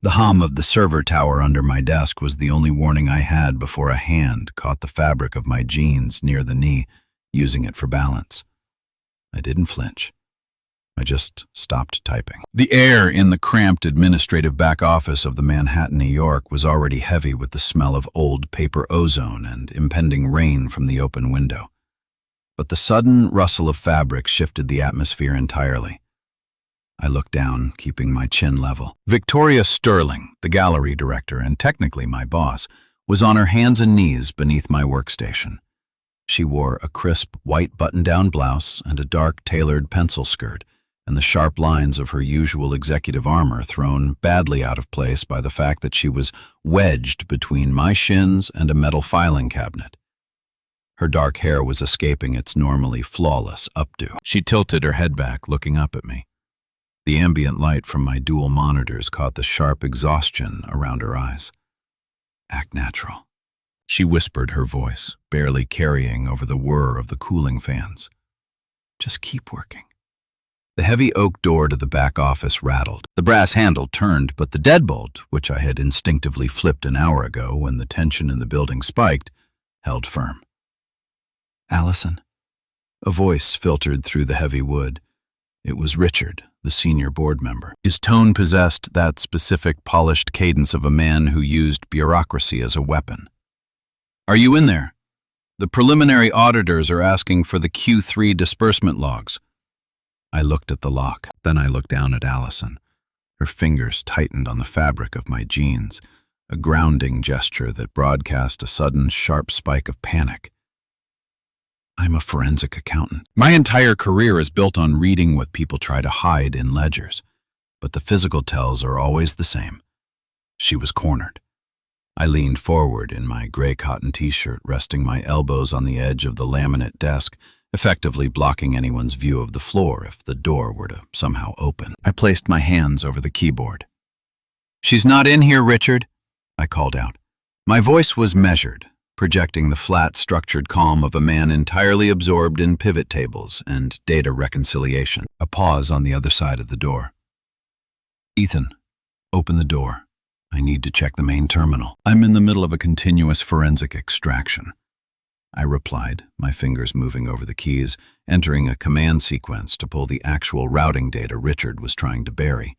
The hum of the server tower under my desk was the only warning I had before a hand caught the fabric of my jeans near the knee, using it for balance. I didn't flinch. I just stopped typing. The air in the cramped administrative back office of the Manhattan, New York was already heavy with the smell of old paper ozone and impending rain from the open window. But the sudden rustle of fabric shifted the atmosphere entirely. I looked down, keeping my chin level. Victoria Sterling, the gallery director and technically my boss, was on her hands and knees beneath my workstation. She wore a crisp white button-down blouse and a dark tailored pencil skirt, and the sharp lines of her usual executive armor thrown badly out of place by the fact that she was wedged between my shins and a metal filing cabinet. Her dark hair was escaping its normally flawless updo. She tilted her head back, looking up at me. The ambient light from my dual monitors caught the sharp exhaustion around her eyes. Act natural, she whispered, her voice barely carrying over the whir of the cooling fans. Just keep working. The heavy oak door to the back office rattled. The brass handle turned, but the deadbolt, which I had instinctively flipped an hour ago when the tension in the building spiked, held firm. Allison. A voice filtered through the heavy wood. It was Richard, the senior board member. His tone possessed that specific polished cadence of a man who used bureaucracy as a weapon. Are you in there? The preliminary auditors are asking for the Q3 disbursement logs. I looked at the lock. Then I looked down at Allison. Her fingers tightened on the fabric of my jeans, a grounding gesture that broadcast a sudden, sharp spike of panic. I'm a forensic accountant. My entire career is built on reading what people try to hide in ledgers, but the physical tells are always the same. She was cornered. I leaned forward in my gray cotton t-shirt, resting my elbows on the edge of the laminate desk, effectively blocking anyone's view of the floor if the door were to somehow open. I placed my hands over the keyboard. She's not in here, Richard, I called out. My voice was measured, projecting the flat, structured calm of a man entirely absorbed in pivot tables and data reconciliation. A pause on the other side of the door. Ethan, open the door. I need to check the main terminal. I'm in the middle of a continuous forensic extraction. I replied, my fingers moving over the keys, entering a command sequence to pull the actual routing data Richard was trying to bury.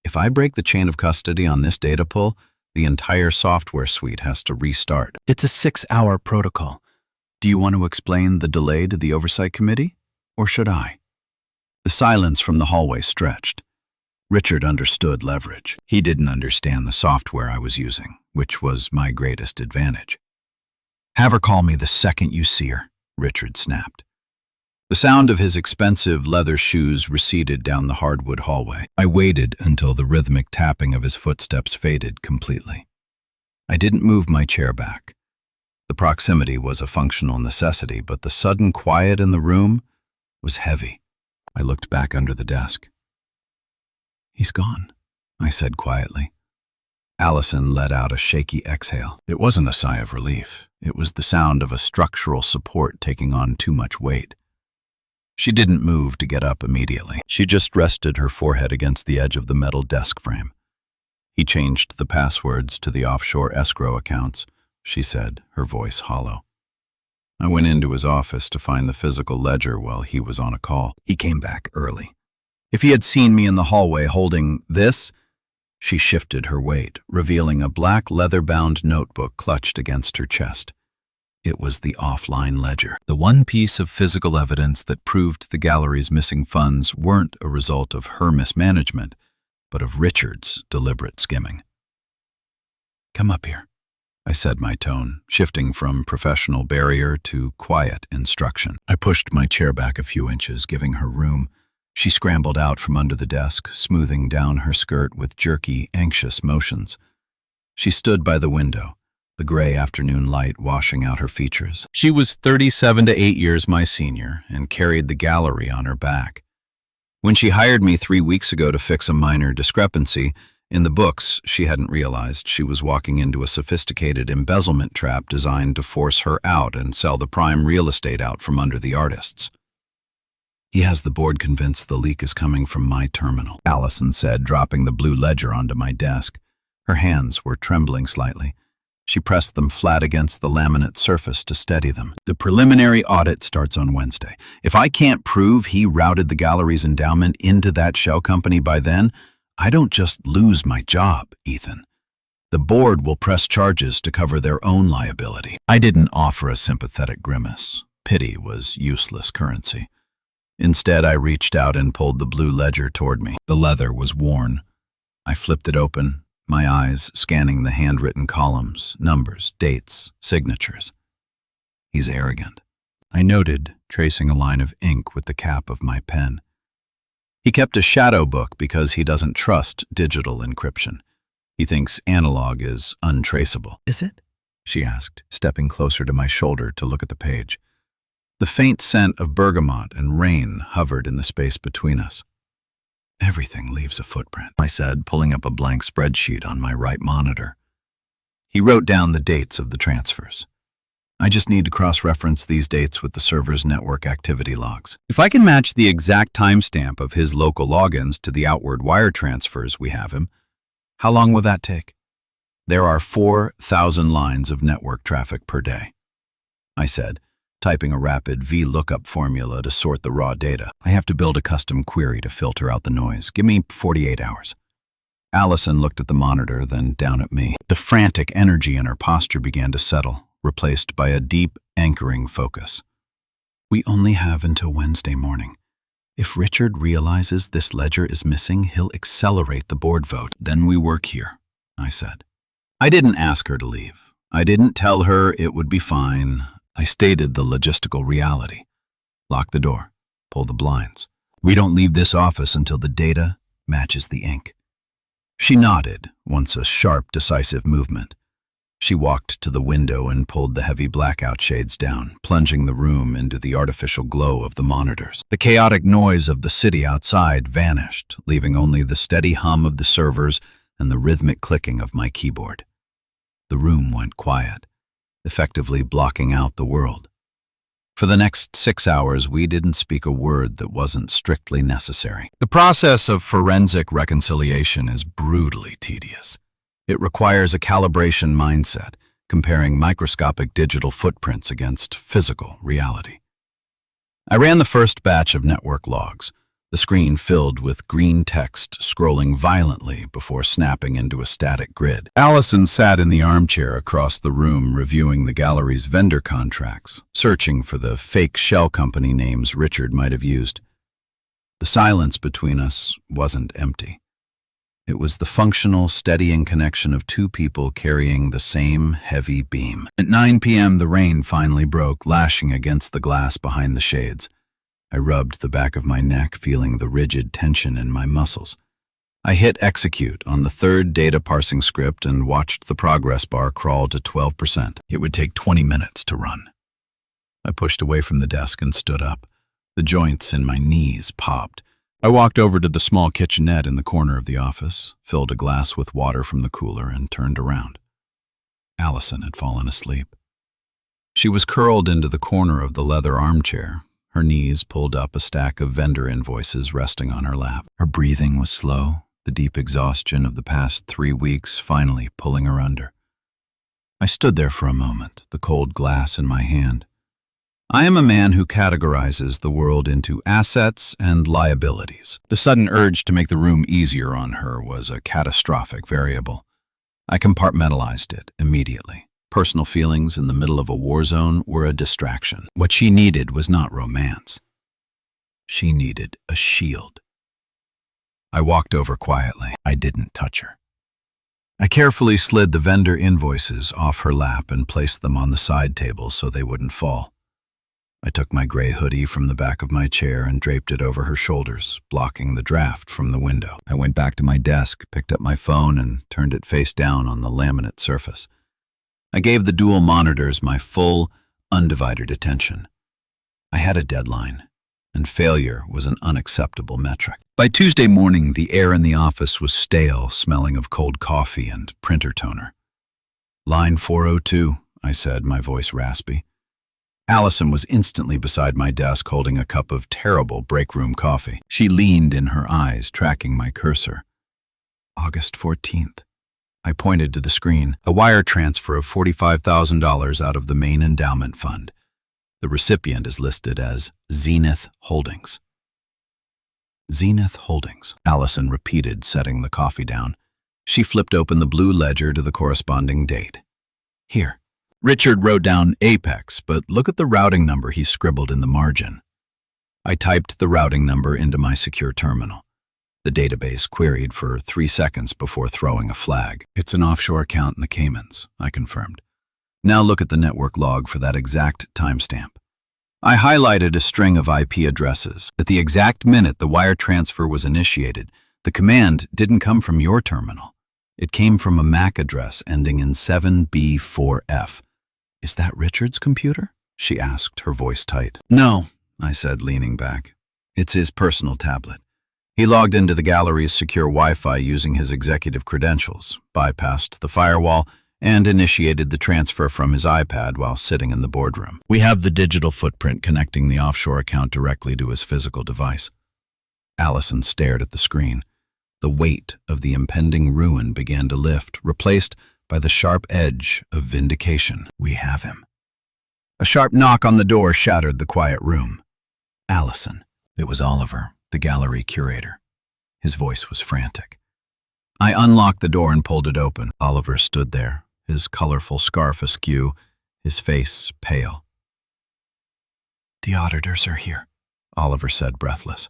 If I break the chain of custody on this data pull, the entire software suite has to restart. It's a 6-hour protocol. Do you want to explain the delay to the oversight committee, or should I? The silence from the hallway stretched. Richard understood leverage. He didn't understand the software I was using, which was my greatest advantage. Have her call me the second you see her, Richard snapped. The sound of his expensive leather shoes receded down the hardwood hallway. I waited until the rhythmic tapping of his footsteps faded completely. I didn't move my chair back. The proximity was a functional necessity, but the sudden quiet in the room was heavy. I looked back under the desk. He's gone, I said quietly. Allison let out a shaky exhale. It wasn't a sigh of relief. It was the sound of a structural support taking on too much weight. She didn't move to get up immediately. She just rested her forehead against the edge of the metal desk frame. He changed the passwords to the offshore escrow accounts, she said, her voice hollow. I went into his office to find the physical ledger while he was on a call. He came back early. If he had seen me in the hallway holding this, she shifted her weight, revealing a black leather-bound notebook clutched against her chest. It was the offline ledger. The one piece of physical evidence that proved the gallery's missing funds weren't a result of her mismanagement, but of Richard's deliberate skimming. Come up here, I said, my tone shifting from professional barrier to quiet instruction. I pushed my chair back a few inches, giving her room. She scrambled out from under the desk, smoothing down her skirt with jerky, anxious motions. She stood by the window, the gray afternoon light washing out her features. She was 37 to 8 years my senior and carried the gallery on her back. When she hired me 3 weeks ago to fix a minor discrepancy in the books, she hadn't realized she was walking into a sophisticated embezzlement trap designed to force her out and sell the prime real estate out from under the artists. He has the board convinced the leak is coming from my terminal, Allison said, dropping the blue ledger onto my desk. Her hands were trembling slightly. She pressed them flat against the laminate surface to steady them. The preliminary audit starts on Wednesday. If I can't prove he routed the gallery's endowment into that shell company by then, I don't just lose my job, Ethan. The board will press charges to cover their own liability. I didn't offer a sympathetic grimace. Pity was useless currency. Instead, I reached out and pulled the blue ledger toward me. The leather was worn. I flipped it open, my eyes scanning the handwritten columns, numbers, dates, signatures. He's arrogant, I noted, tracing a line of ink with the cap of my pen. He kept a shadow book because he doesn't trust digital encryption. He thinks analog is untraceable. Is it? She asked, stepping closer to my shoulder to look at the page. The faint scent of bergamot and rain hovered in the space between us. Everything leaves a footprint, I said, pulling up a blank spreadsheet on my right monitor. He wrote down the dates of the transfers. I just need to cross-reference these dates with the server's network activity logs. If I can match the exact timestamp of his local logins to the outward wire transfers we have him, how long will that take? There are 4,000 lines of network traffic per day, I said, typing a rapid VLOOKUP formula to sort the raw data. I have to build a custom query to filter out the noise. Give me 48 hours. Allison looked at the monitor, then down at me. The frantic energy in her posture began to settle, replaced by a deep, anchoring focus. We only have until Wednesday morning. If Richard realizes this ledger is missing, he'll accelerate the board vote. Then we work here, I said. I didn't ask her to leave. I didn't tell her it would be fine. I stated the logistical reality. Lock the door. Pull the blinds. We don't leave this office until the data matches the ink. She nodded, once a sharp, decisive movement. She walked to the window and pulled the heavy blackout shades down, plunging the room into the artificial glow of the monitors. The chaotic noise of the city outside vanished, leaving only the steady hum of the servers and the rhythmic clicking of my keyboard. The room went quiet, effectively blocking out the world. For the next 6 hours, we didn't speak a word that wasn't strictly necessary. The process of forensic reconciliation is brutally tedious. It requires a calibration mindset, comparing microscopic digital footprints against physical reality. I ran the first batch of network logs, the screen filled with green text scrolling violently before snapping into a static grid. Allison sat in the armchair across the room reviewing the gallery's vendor contracts, searching for the fake shell company names Richard might have used. The silence between us wasn't empty. It was the functional, steadying connection of two people carrying the same heavy beam. At 9 p.m., the rain finally broke, lashing against the glass behind the shades. I rubbed the back of my neck, feeling the rigid tension in my muscles. I hit execute on the third data parsing script and watched the progress bar crawl to 12%. It would take 20 minutes to run. I pushed away from the desk and stood up. The joints in my knees popped. I walked over to the small kitchenette in the corner of the office, filled a glass with water from the cooler, and turned around. Allison had fallen asleep. She was curled into the corner of the leather armchair, her knees pulled up, a stack of vendor invoices resting on her lap. Her breathing was slow, the deep exhaustion of the past 3 weeks finally pulling her under. I stood there for a moment, the cold glass in my hand. I am a man who categorizes the world into assets and liabilities. The sudden urge to make the room easier on her was a catastrophic variable. I compartmentalized it immediately. Personal feelings in the middle of a war zone were a distraction. What she needed was not romance. She needed a shield. I walked over quietly. I didn't touch her. I carefully slid the vendor invoices off her lap and placed them on the side table so they wouldn't fall. I took my gray hoodie from the back of my chair and draped it over her shoulders, blocking the draft from the window. I went back to my desk, picked up my phone, and turned it face down on the laminate surface. I gave the dual monitors my full, undivided attention. I had a deadline, and failure was an unacceptable metric. By Tuesday morning, the air in the office was stale, smelling of cold coffee and printer toner. "Line 402, I said, my voice raspy. Allison was instantly beside my desk holding a cup of terrible break-room coffee. She leaned in her eyes, tracking my cursor. August 14th. I pointed to the screen. A wire transfer of $45,000 out of the main endowment fund. The recipient is listed as Zenith Holdings. Zenith Holdings, Allison repeated, setting the coffee down. She flipped open the blue ledger to the corresponding date. Here. Richard wrote down Apex, but look at the routing number he scribbled in the margin. I typed the routing number into my secure terminal. The database queried for 3 seconds before throwing a flag. It's an offshore account in the Caymans, I confirmed. Now look at the network log for that exact timestamp. I highlighted a string of IP addresses. At the exact minute the wire transfer was initiated, the command didn't come from your terminal. It came from a MAC address ending in 7B4F. Is that Richard's computer? She asked, her voice tight. No, I said, leaning back. It's his personal tablet. He logged into the gallery's secure Wi-Fi using his executive credentials, bypassed the firewall, and initiated the transfer from his iPad while sitting in the boardroom. We have the digital footprint connecting the offshore account directly to his physical device. Allison stared at the screen. The weight of the impending ruin began to lift, replaced by the sharp edge of vindication. We have him. A sharp knock on the door shattered the quiet room. Allison. It was Oliver, the gallery curator. His voice was frantic. I unlocked the door and pulled it open. Oliver stood there, his colorful scarf askew, his face pale. The auditors are here, Oliver said, breathless.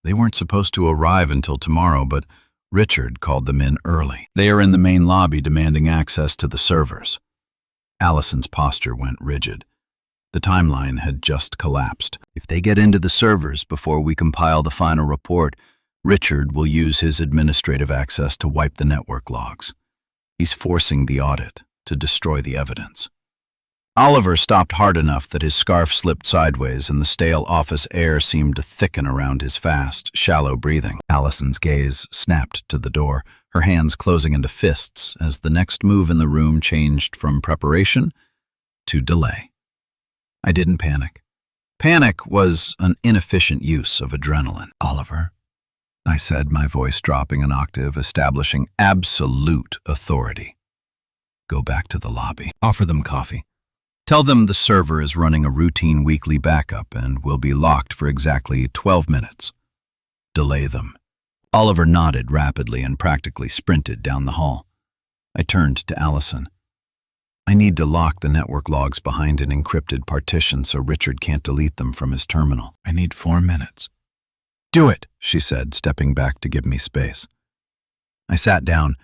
They weren't supposed to arrive until tomorrow, but Richard called them in early. They are in the main lobby demanding access to the servers. Allison's posture went rigid. The timeline had just collapsed. If they get into the servers before we compile the final report, Richard will use his administrative access to wipe the network logs. He's forcing the audit to destroy the evidence. Oliver stopped hard enough that his scarf slipped sideways and the stale office air seemed to thicken around his fast, shallow breathing. Allison's gaze snapped to the door, her hands closing into fists as the next move in the room changed from preparation to delay. I didn't panic. Panic was an inefficient use of adrenaline. Oliver, I said, my voice dropping an octave, establishing absolute authority. Go back to the lobby. Offer them coffee. Tell them the server is running a routine weekly backup and will be locked for exactly 12 minutes. Delay them. Oliver nodded rapidly and practically sprinted down the hall. I turned to Allison. I need to lock the network logs behind an encrypted partition so Richard can't delete them from his terminal. I need 4 minutes. Do it, she said, stepping back to give me space. I sat down,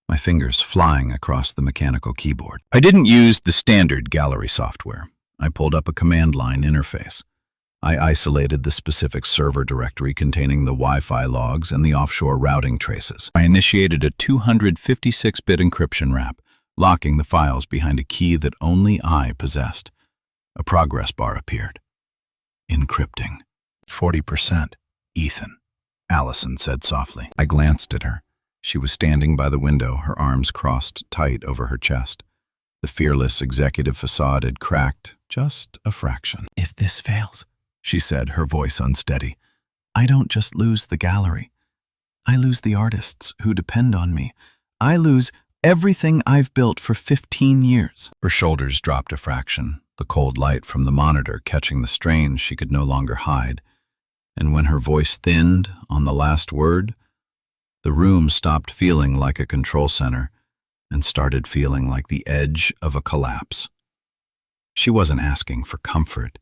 my fingers flying across the mechanical keyboard. I didn't use the standard gallery software. I pulled up a command line interface. I isolated the specific server directory containing the Wi-Fi logs and the offshore routing traces. I initiated a 256-bit encryption wrap, locking the files behind a key that only I possessed. A progress bar appeared. Encrypting. 40%. Ethan, Allison said softly. I glanced at her. She was standing by the window, her arms crossed tight over her chest. The fearless executive facade had cracked just a fraction. If this fails, she said, her voice unsteady, I don't just lose the gallery. I lose the artists who depend on me. I lose everything I've built for 15 years. Her shoulders dropped a fraction, the cold light from the monitor catching the strain she could no longer hide. And when her voice thinned on the last word, the room stopped feeling like a control center and started feeling like the edge of a collapse. She wasn't asking for comfort.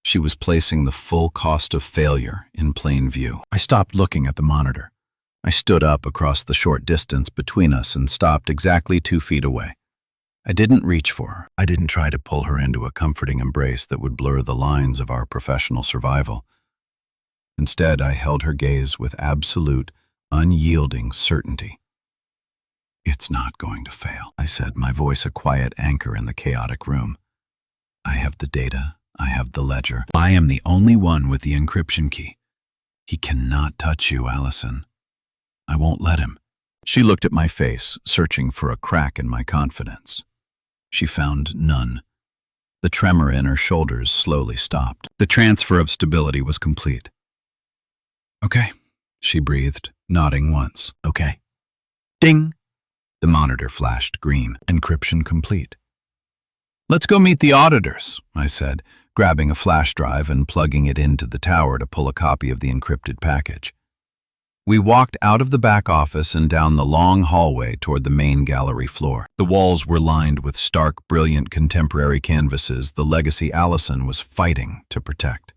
She was placing the full cost of failure in plain view. I stopped looking at the monitor. I stood up across the short distance between us and stopped exactly 2 feet away. I didn't reach for her. I didn't try to pull her into a comforting embrace that would blur the lines of our professional survival. Instead, I held her gaze with absolute, unyielding certainty. It's not going to fail, I said, my voice a quiet anchor in the chaotic room. I have the data. I have the ledger. I am the only one with the encryption key. He cannot touch you, Allison. I won't let him. She looked at my face, searching for a crack in my confidence. She found none. The tremor in her shoulders slowly stopped. The transfer of stability was complete. "Okay," she breathed, nodding once. "Okay." Ding! The monitor flashed green. Encryption complete. "Let's go meet the auditors," I said, grabbing a flash drive and plugging it into the tower to pull a copy of the encrypted package. We walked out of the back office and down the long hallway toward the main gallery floor. The walls were lined with stark, brilliant contemporary canvases the legacy Allison was fighting to protect.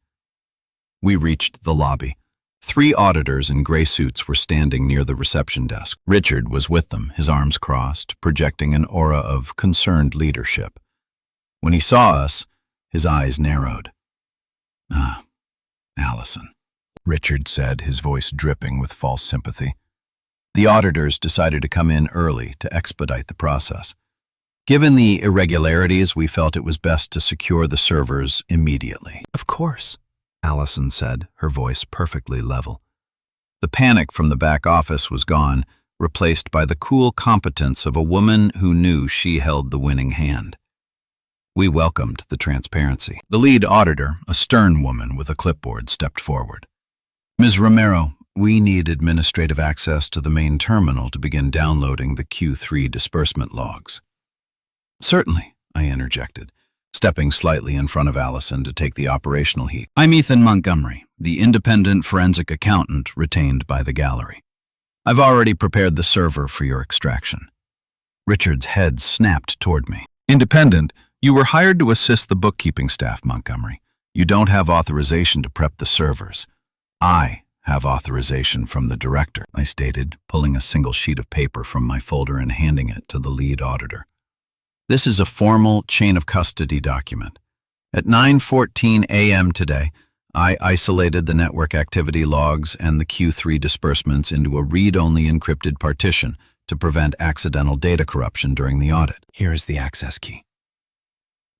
We reached the lobby. 3 auditors in gray suits were standing near the reception desk. Richard was with them, his arms crossed, projecting an aura of concerned leadership. When he saw us, his eyes narrowed. "Ah, Allison," Richard said, his voice dripping with false sympathy. "The auditors decided to come in early to expedite the process. Given the irregularities, we felt it was best to secure the servers immediately." "Of course," Allison said, her voice perfectly level. The panic from the back office was gone, replaced by the cool competence of a woman who knew she held the winning hand. We welcomed the transparency. The lead auditor, a stern woman with a clipboard, stepped forward. "Ms. Romero, we need administrative access to the main terminal to begin downloading the Q3 disbursement logs." "Certainly," I interjected, stepping slightly in front of Allison to take the operational heat. "I'm Ethan Montgomery, the independent forensic accountant retained by the gallery. I've already prepared the server for your extraction." Richard's head snapped toward me. "Independent? You were hired to assist the bookkeeping staff, Montgomery. You don't have authorization to prep the servers. I have authorization from the director," I stated, pulling a single sheet of paper from my folder and handing it to the lead auditor. "This is a formal chain of custody document. At 9:14 a.m. today, I isolated the network activity logs and the Q3 disbursements into a read-only encrypted partition to prevent accidental data corruption during the audit. Here is the access key."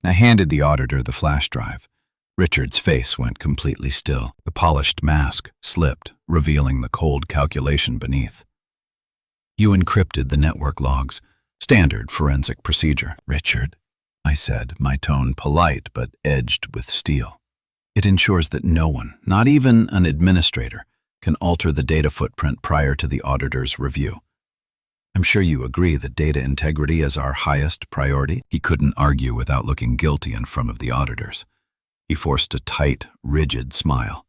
I handed the auditor the flash drive. Richard's face went completely still. The polished mask slipped, revealing the cold calculation beneath. "You encrypted the network logs. Standard forensic procedure." "Richard," I said, my tone polite but edged with steel. "It ensures that no one, not even an administrator, can alter the data footprint prior to the auditor's review. I'm sure you agree that data integrity is our highest priority." He couldn't argue without looking guilty in front of the auditors. He forced a tight, rigid smile.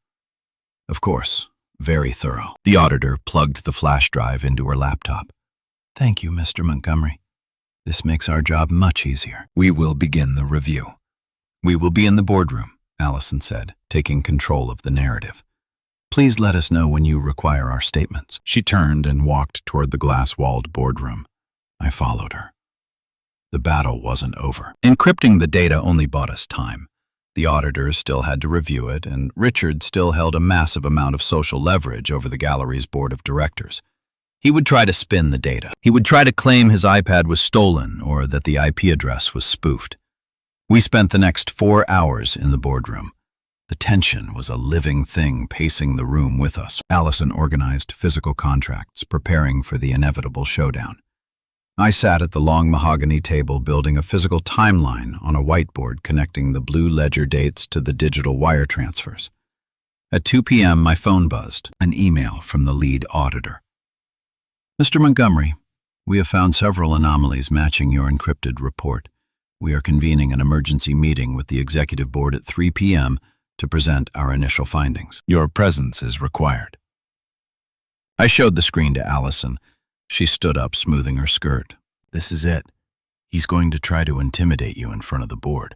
"Of course, very thorough." The auditor plugged the flash drive into her laptop. "Thank you, Mr. Montgomery. This makes our job much easier." "We will begin the review." "We will be in the boardroom," Allison said, taking control of the narrative. "Please let us know when you require our statements." She turned and walked toward the glass-walled boardroom. I followed her. The battle wasn't over. Encrypting the data only bought us time. The auditors still had to review it, and Richard still held a massive amount of social leverage over the gallery's board of directors. He would try to spin the data. He would try to claim his iPad was stolen or that the IP address was spoofed. We spent the next 4 hours in the boardroom. The tension was a living thing pacing the room with us. Allison organized physical contracts, preparing for the inevitable showdown. I sat at the long mahogany table building a physical timeline on a whiteboard connecting the blue ledger dates to the digital wire transfers. At 2 p.m., my phone buzzed, an email from the lead auditor. "Mr. Montgomery, we have found several anomalies matching your encrypted report. We are convening an emergency meeting with the executive board at 3 p.m. to present our initial findings. Your presence is required." I showed the screen to Allison. She stood up, smoothing her skirt. "This is it. He's going to try to intimidate you in front of the board,"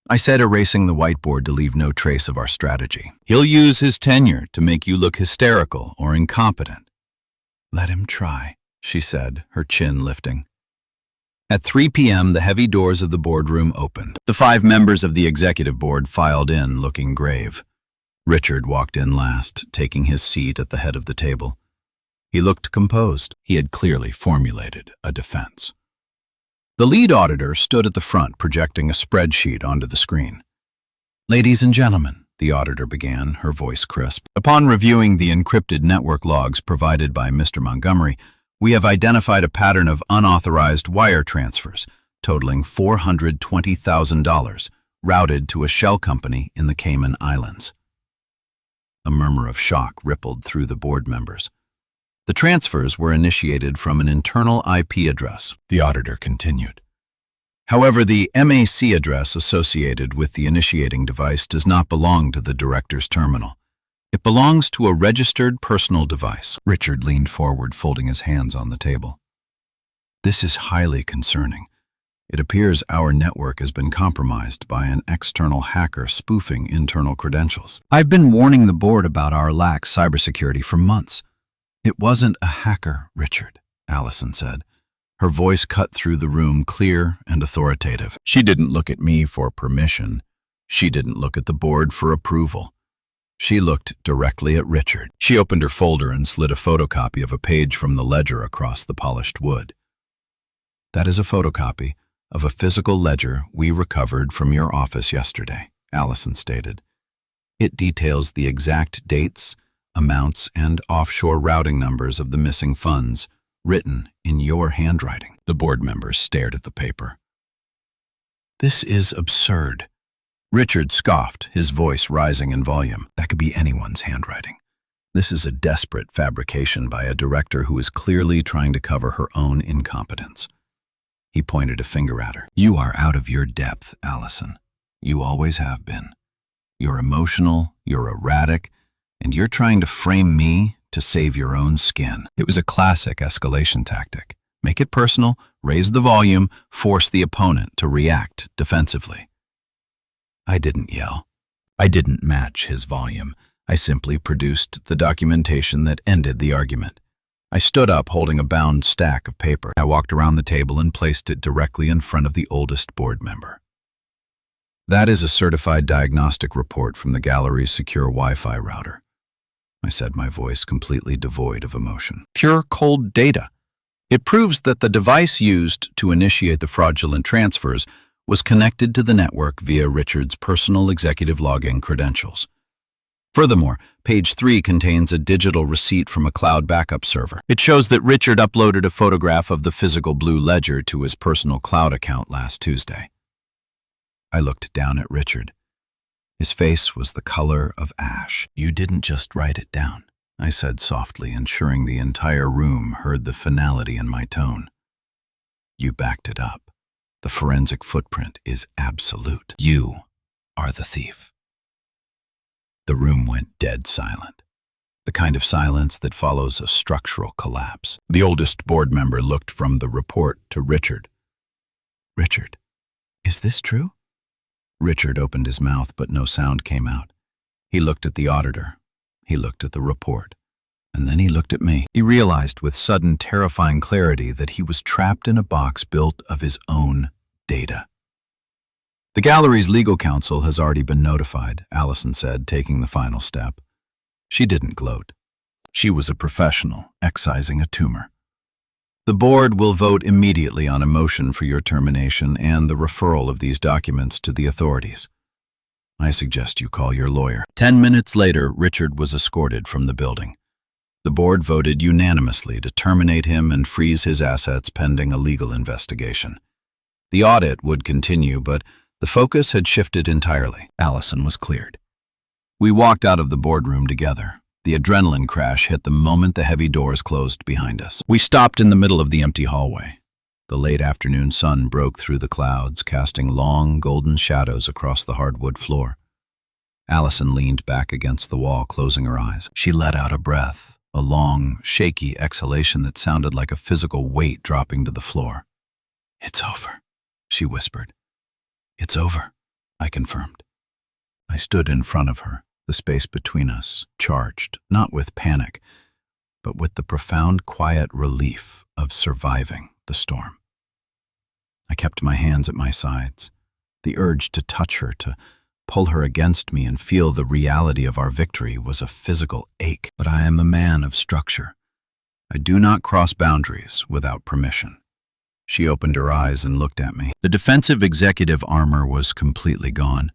I said, erasing the whiteboard to leave no trace of our strategy. "He'll use his tenure to make you look hysterical or incompetent." "Let him try," she said, her chin lifting. At 3 p.m., the heavy doors of the boardroom opened. The 5 members of the executive board filed in, looking grave. Richard walked in last, taking his seat at the head of the table. He looked composed. He had clearly formulated a defense. The lead auditor stood at the front, projecting a spreadsheet onto the screen. "Ladies and gentlemen," the auditor began, her voice crisp. "Upon reviewing the encrypted network logs provided by Mr. Montgomery, we have identified a pattern of unauthorized wire transfers totaling $420,000 routed to a shell company in the Cayman Islands. A murmur of shock rippled through the board members. The transfers were initiated from an internal IP address, the auditor continued. However, the MAC address associated with the initiating device does not belong to the director's terminal. It belongs to a registered personal device. Richard leaned forward, folding his hands on the table. This is highly concerning. It appears our network has been compromised by an external hacker spoofing internal credentials. I've been warning the board about our lax cybersecurity for months. It wasn't a hacker, Richard, Allison said. Her voice cut through the room, clear and authoritative. She didn't look at me for permission. She didn't look at the board for approval. She looked directly at Richard. She opened her folder and slid a photocopy of a page from the ledger across the polished wood. That is a photocopy of a physical ledger we recovered from your office yesterday, Allison stated. It details the exact dates, amounts, and offshore routing numbers of the missing funds, written in your handwriting. The board members stared at the paper. This is absurd. Richard scoffed, his voice rising in volume. That could be anyone's handwriting. This is a desperate fabrication by a director who is clearly trying to cover her own incompetence. He pointed a finger at her. You are out of your depth, Allison. You always have been. You're emotional, you're erratic, and you're trying to frame me to save your own skin. It was a classic escalation tactic. Make it personal, raise the volume, force the opponent to react defensively. I didn't yell. I didn't match his volume. I simply produced the documentation that ended the argument. I stood up holding a bound stack of paper. I walked around the table and placed it directly in front of the oldest board member. That is a certified diagnostic report from the gallery's secure Wi-Fi router. I said, my voice completely devoid of emotion. Pure cold data. It proves that the device used to initiate the fraudulent transfers was connected to the network via Richard's personal executive login credentials. Furthermore, page 3 contains a digital receipt from a cloud backup server. It shows that Richard uploaded a photograph of the physical blue ledger to his personal cloud account last Tuesday. I looked down at Richard. His face was the color of ash. You didn't just write it down, I said softly, ensuring the entire room heard the finality in my tone. You backed it up. The forensic footprint is absolute. You are the thief. The room went dead silent, the kind of silence that follows a structural collapse. The oldest board member looked from the report to Richard. Richard, is this true? Richard opened his mouth, but no sound came out. He looked at the auditor. He looked at the report. And then he looked at me. He realized with sudden, terrifying clarity that he was trapped in a box built of his own data. The gallery's legal counsel has already been notified, Allison said, taking the final step. She didn't gloat. She was a professional, excising a tumor. The board will vote immediately on a motion for your termination and the referral of these documents to the authorities. I suggest you call your lawyer. 10 minutes later, Richard was escorted from the building. The board voted unanimously to terminate him and freeze his assets pending a legal investigation. The audit would continue, but the focus had shifted entirely. Allison was cleared. We walked out of the boardroom together. The adrenaline crash hit the moment the heavy doors closed behind us. We stopped in the middle of the empty hallway. The late afternoon sun broke through the clouds, casting long, golden shadows across the hardwood floor. Allison leaned back against the wall, closing her eyes. She let out a breath, a long, shaky exhalation that sounded like a physical weight dropping to the floor. It's over, she whispered. It's over, I confirmed. I stood in front of her, the space between us, charged, not with panic, but with the profound quiet relief of surviving the storm. I kept my hands at my sides. The urge to touch her, to pull her against me and feel the reality of our victory was a physical ache. But I am a man of structure. I do not cross boundaries without permission. She opened her eyes and looked at me. The defensive executive armor was completely gone.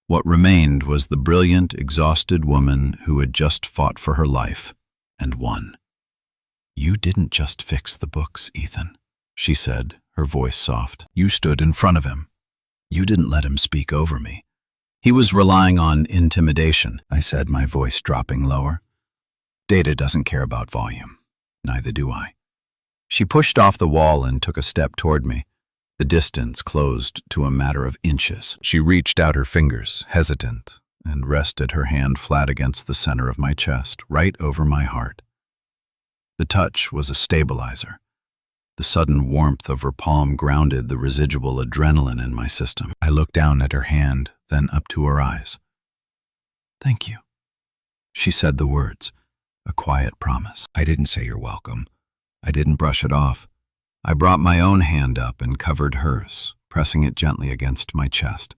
What remained was the brilliant, exhausted woman who had just fought for her life and won. You didn't just fix the books, Ethan, she said, her voice soft. You stood in front of him. You didn't let him speak over me. He was relying on intimidation, I said, my voice dropping lower. Data doesn't care about volume. Neither do I. She pushed off the wall and took a step toward me. The distance closed to a matter of inches. She reached out her fingers, hesitant, and rested her hand flat against the center of my chest, right over my heart. The touch was a stabilizer. The sudden warmth of her palm grounded the residual adrenaline in my system. I looked down at her hand, then up to her eyes. "Thank you." She said the words, a quiet promise. I didn't say you're welcome. I didn't brush it off. I brought my own hand up and covered hers, pressing it gently against my chest,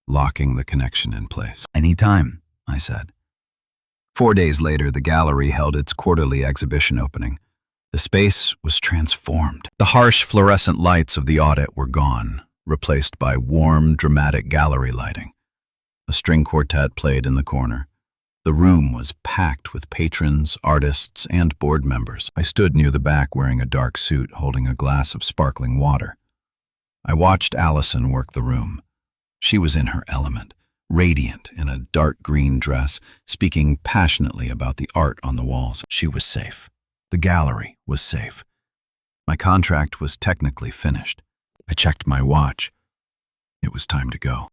locking the connection in place. "Anytime," I said. 4 days later, the gallery held its quarterly exhibition opening. The space was transformed. The harsh fluorescent lights of the audit were gone, replaced by warm, dramatic gallery lighting. A string quartet played in the corner. The room was packed with patrons, artists, and board members. I stood near the back wearing a dark suit, holding a glass of sparkling water. I watched Allison work the room. She was in her element, radiant in a dark green dress, speaking passionately about the art on the walls. She was safe. The gallery was safe. My contract was technically finished. I checked my watch. It was time to go.